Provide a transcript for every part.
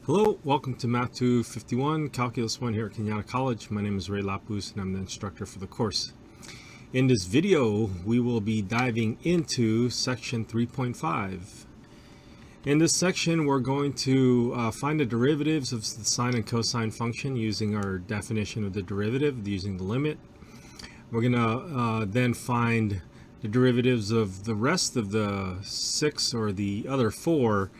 Hello, welcome to m251 Calculus 1 here at Cañada College. My name is Lapuz and I'm the instructor for the course. In this video, we will be diving into section 3.5. In this section, we're going to find the derivatives of the sine and cosine function using our definition of the derivative, using the limit. We're going to then find the derivatives of the rest of the 6 or the other 4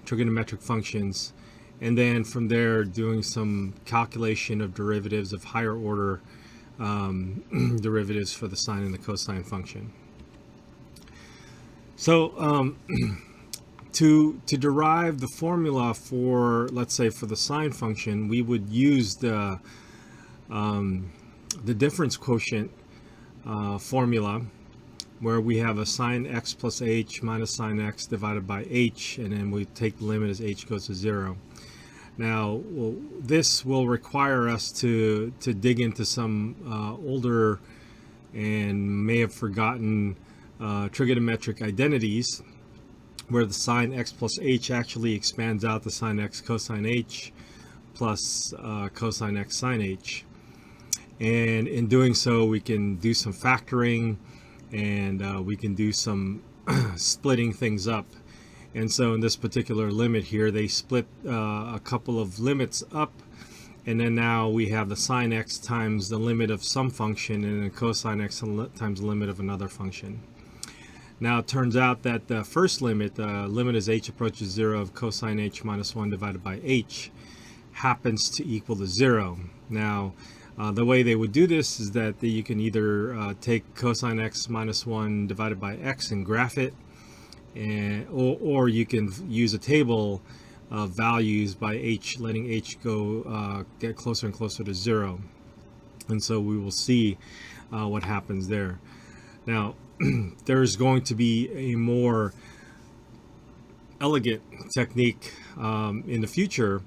trigonometric functions, and then from there doing some calculation of derivatives of higher order derivatives for the sine and the cosine function. So to derive the formula for, let's say, for the sine function, we would use the difference quotient formula, where we have a sine x plus h minus sine x divided by h, and then we take the limit as h goes to 0. Now, this will require us to dig into some older and may have forgotten trigonometric identities, where the sine x plus h actually expands out to sine x cosine h plus cosine x sine h. And in doing so, we can do some factoring, and we can do some splitting things up. And so in this particular limit here, they split a couple of limits up, and then now we have the sine x times the limit of some function, and then cosine x times the limit of another function. Now it turns out that the first limit, the limit as h approaches 0 of cosine h minus 1 divided by h, happens to equal to 0. Now the way they would do this is that you can either take cosine x minus 1 divided by x and graph it, or you can use a table of values by h, letting h go get closer and closer to 0. And so we will see what happens there. Now, there's going to be a more elegant technique in the future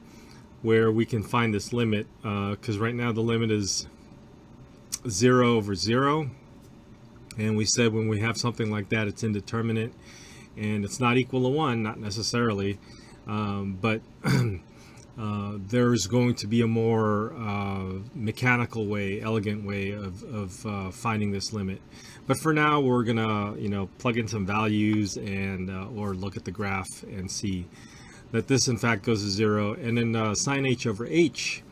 where we can find this limit, because right now the limit is 0 over 0, and we said when we have something like that, it's indeterminate and it's not equal to 1, not necessarily, but there's going to be a more mechanical way, elegant way of finding this limit. But for now, we're gonna plug in some values and or look at the graph and see that this in fact goes to 0, and then sine h over h,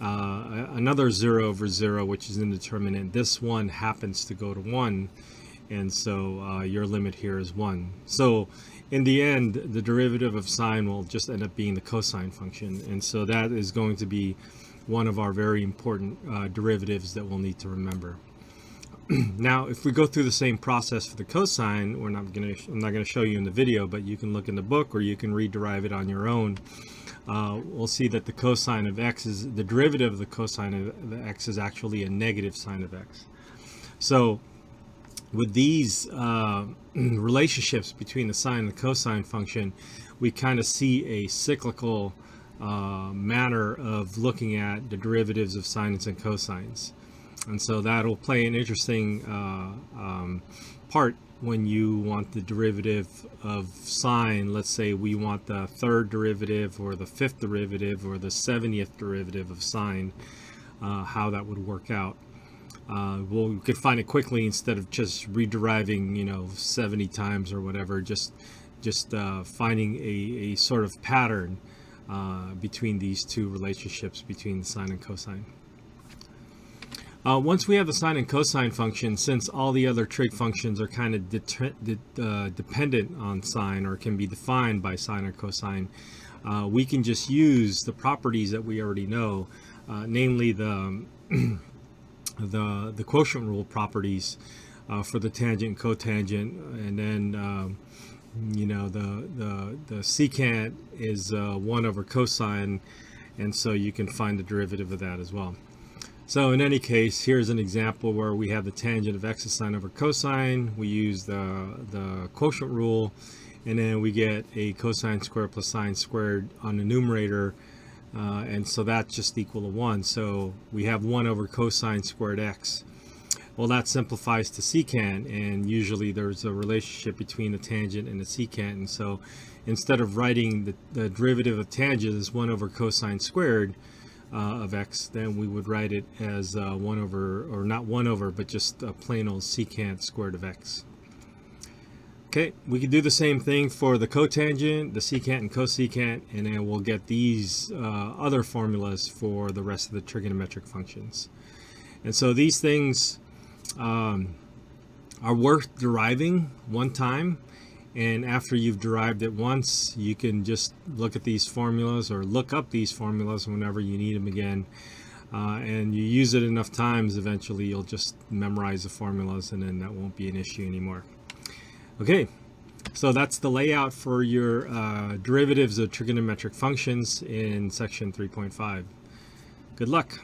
another 0 over 0, which is indeterminate. This one happens to go to 1, and so your limit here is 1. So in the end, the derivative of sine will just end up being the cosine function, and so that is going to be one of our very important derivatives that we'll need to remember. Now, if we go through the same process for the cosine, I'm not going to show you in the video, but you can look in the book or you can rederive it on your own. We'll see that the cosine of x is, the derivative of the cosine of the x is actually a negative sine of x. So with these relationships between the sine and the cosine function, we kind of see a cyclical manner of looking at the derivatives of sines and cosines. And so that'll play an interesting part when you want the derivative of sine. Let's say we want the 3rd derivative or the 5th derivative or the 70th derivative of sine, how that would work out. We could find it quickly instead of just rederiving 70 times or whatever, just finding a sort of pattern between these two relationships between the sine and cosine. Once we have the sine and cosine function, since all the other trig functions are kind of dependent on sine or can be defined by sine or cosine, we can just use the properties that we already know, namely the quotient rule properties for the tangent and cotangent, and then the secant is 1 over cosine, and so you can find the derivative of that as well. So in any case, here's an example where we have the tangent of x is sine over cosine. We use the quotient rule, and then we get a cosine squared plus sine squared on the numerator, and so that's just equal to 1. So we have 1 over cosine squared x. Well, that simplifies to secant, and usually there's a relationship between the tangent and the secant, and so instead of writing the derivative of tangent as 1 over cosine squared of x, then we would write it as 1 over, or not 1 over, but just a plain old secant squared of x. Okay, we can do the same thing for the cotangent, the secant, and cosecant, and then we'll get these other formulas for the rest of the trigonometric functions. And so these things are worth deriving one time, and after you've derived it once, you can just look at these formulas or look up these formulas whenever you need them again, and you use it enough times, eventually you'll just memorize the formulas, and then that won't be an issue anymore. Okay, so that's the layout for your derivatives of trigonometric functions in section 3.5. Good luck.